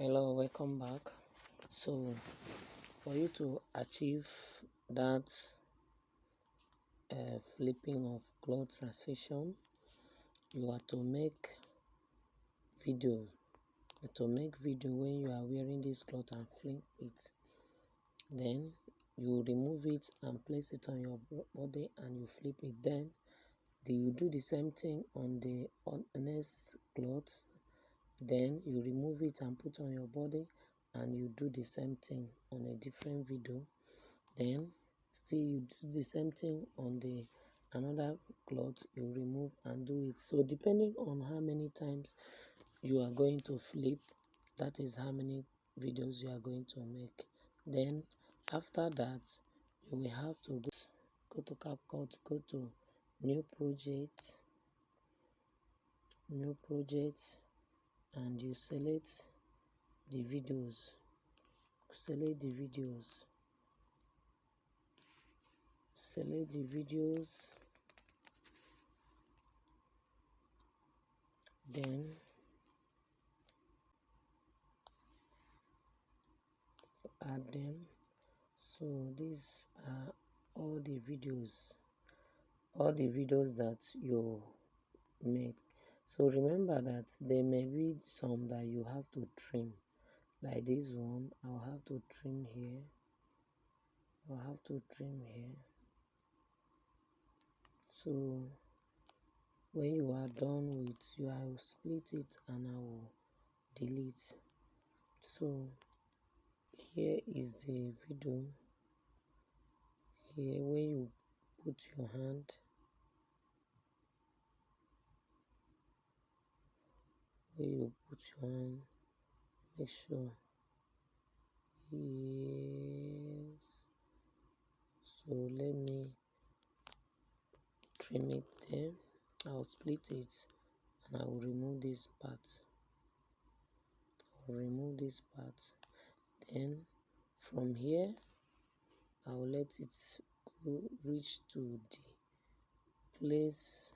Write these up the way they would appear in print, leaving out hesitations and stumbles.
Hello, welcome back. So for you to achieve that flipping of cloth transition, you are to make video. When you are wearing this cloth and flip it. Then you remove it and place it on your body and you flip it. Then you do the same thing on the next cloth. Then you remove it and put on your body and you do the same thing on a different video. Then still you do the same thing on the another cloth, you remove and do it. So depending on how many times you are going to flip, that is how many videos you are going to make. Then after that, you will have to go to CapCut, go to new project, and you select the videos. Select the videos, then add them. So these are all the videos that you make. So remember that there may be some that you have to trim, like this one. I'll have to trim here. So when you are done with, I will split it and I will delete. So here is the video. Here, when you put your hand, make sure. Yes. So let me trim it there. I'll split it and I will remove this part. Then from here, I will let it reach to the place.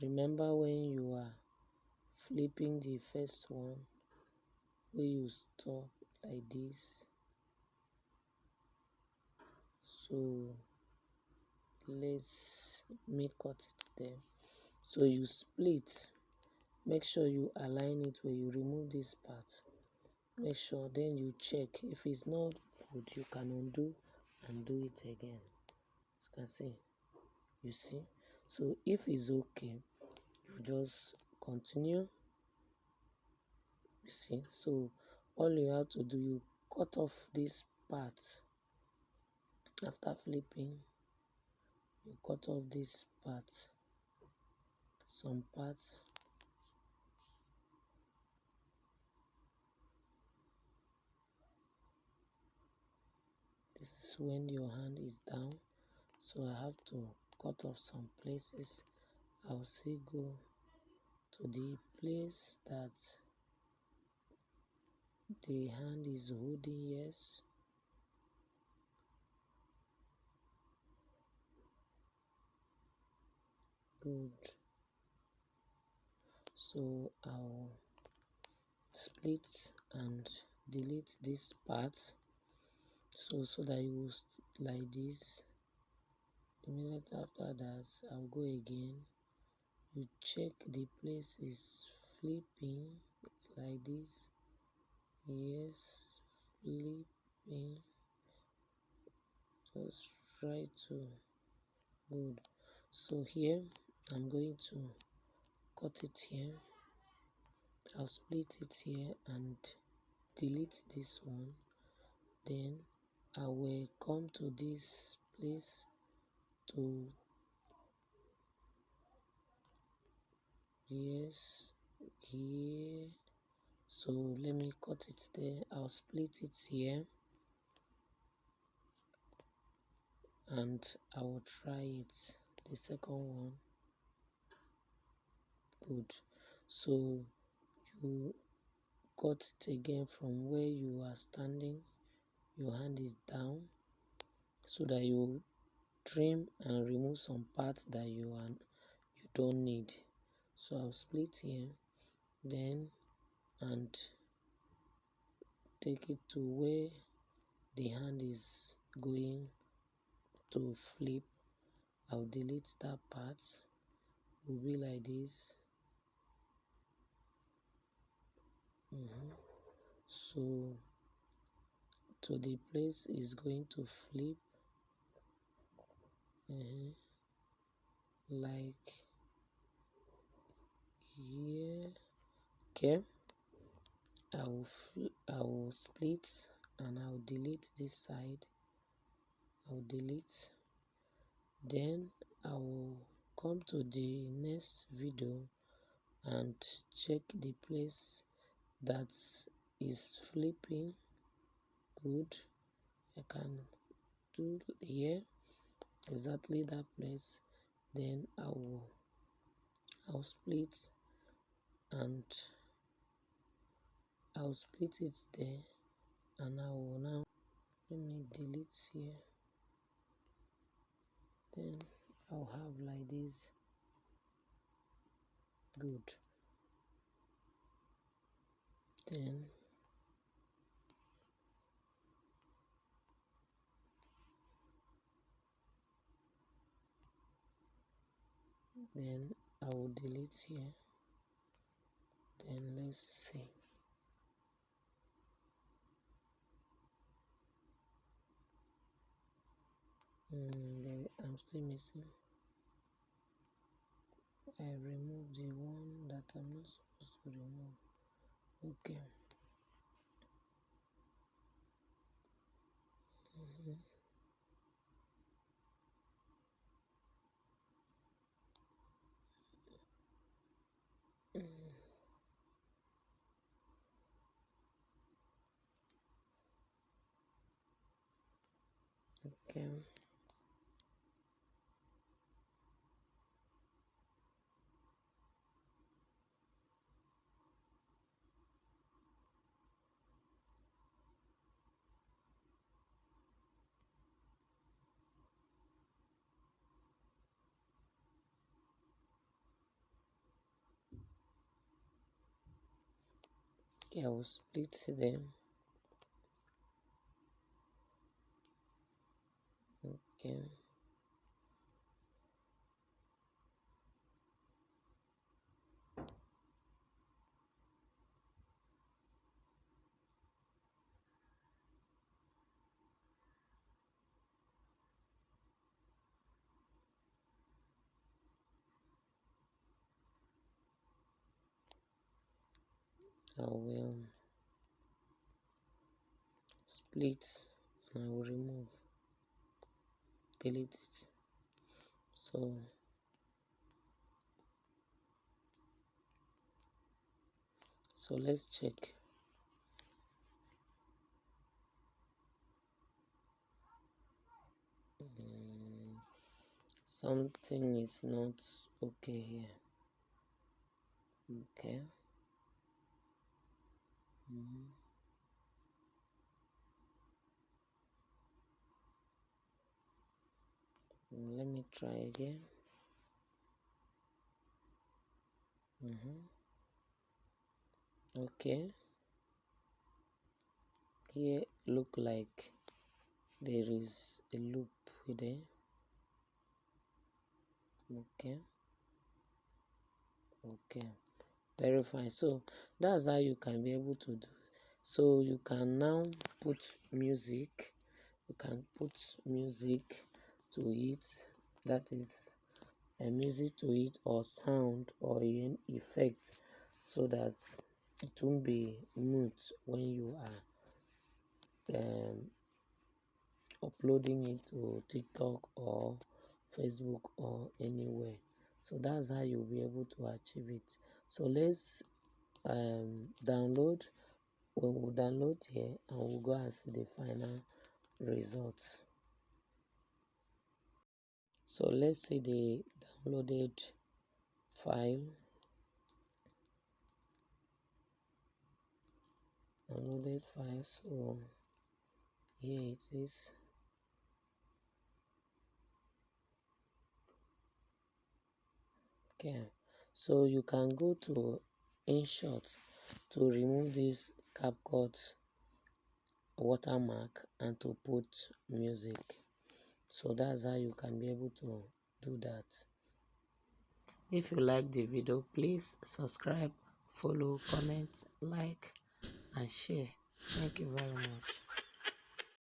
Remember when you are flipping the first one, where you stop like this. So let's cut it there. So you split. Make sure you align it where you remove this part. Make sure, then you check. If it's not good, you can undo and do it again. As you can see, you see. So if it's okay, you just continue. You see. So all you have to do, you cut off this part. After flipping, you cut off this part. Some parts. This is when your hand is down, so I have to cut off some places. I'll still go to the place that the hand is holding. Yes, good. So I'll split and delete this part, so that it will like this. A minute after that, I'll go again. You check the place is flipping like this. Yes, flipping. Just try to. Good. So here I'm going to cut it here. I'll split it here and delete this one. Then I will come to this place to, yes, here. So let me cut it there. I'll split it here and I will try it, the second one. Good. So you cut it again from where you are standing. Your hand is down, so that you trim and remove some parts that you don't need. So I'll split here, then and take it to where the hand is going to flip. I'll delete that part. It will be like this. So to the place is going to flip like here. Okay, I will split and I'll delete this side. I'll delete. Then I will come to the next video and check the place that is flipping good. I can do here exactly that place. Then I'll split and I'll split it there, and I will now let me delete here. Then I'll have like this. Good. Then I will delete here. Then let's see. Then I'm still missing. I removed the one that I'm not supposed to remove. Okay. Okay. Okay, I will split them. Okay. I will split and I will remove, delete it. So let's check. Something is not okay here. Okay. Let me try again. Okay. Here look like there is a loop there. Okay. Okay. Very fine. So that's how you can be able to do. So you can now put music. You can put music to it. That is a music to it, or sound, or an effect, so that it won't be mute when you are uploading it to TikTok or Facebook or anywhere. So that's how you'll be able to achieve it. So let's download. When we download here, and we'll go and see the final results. So let's see the downloaded file. So here it is. Okay, so you can go to InShot to remove this CapCut watermark and to put music. So that's how you can be able to do that. If you like the video, please subscribe, follow, comment, like and share. Thank you very much.